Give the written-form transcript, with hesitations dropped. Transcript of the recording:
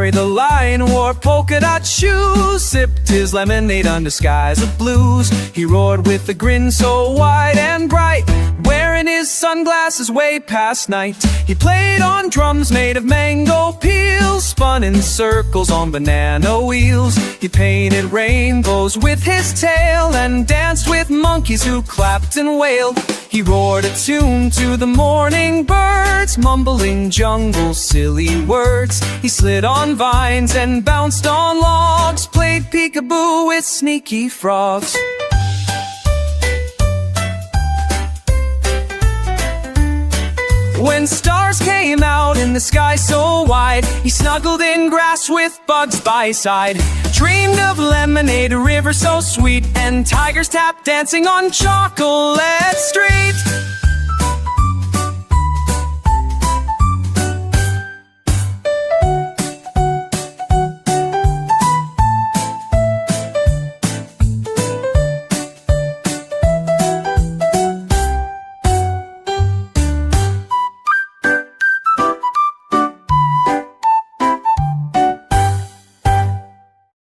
Harry the lion wore polka dot shoes, sipped his lemonade under skies of blues. He roared with a grin so wide and bright, wearing his sunglasses way past night. He played on drums made of mango peels, spun in circles on banana wheels. He painted rainbows with his tail and danced with monkeys who clapped and wailed. He roared a tune to the morning birds, mumbling jungle silly words. He slid on vines and bounced on logs, played peekaboo with sneaky frogs. When stars came out in the sky so wide, he snuggled in grass with bugs by his side. Dreamed of lemonade, a river so sweet, and tigers tap dancing on chocolate.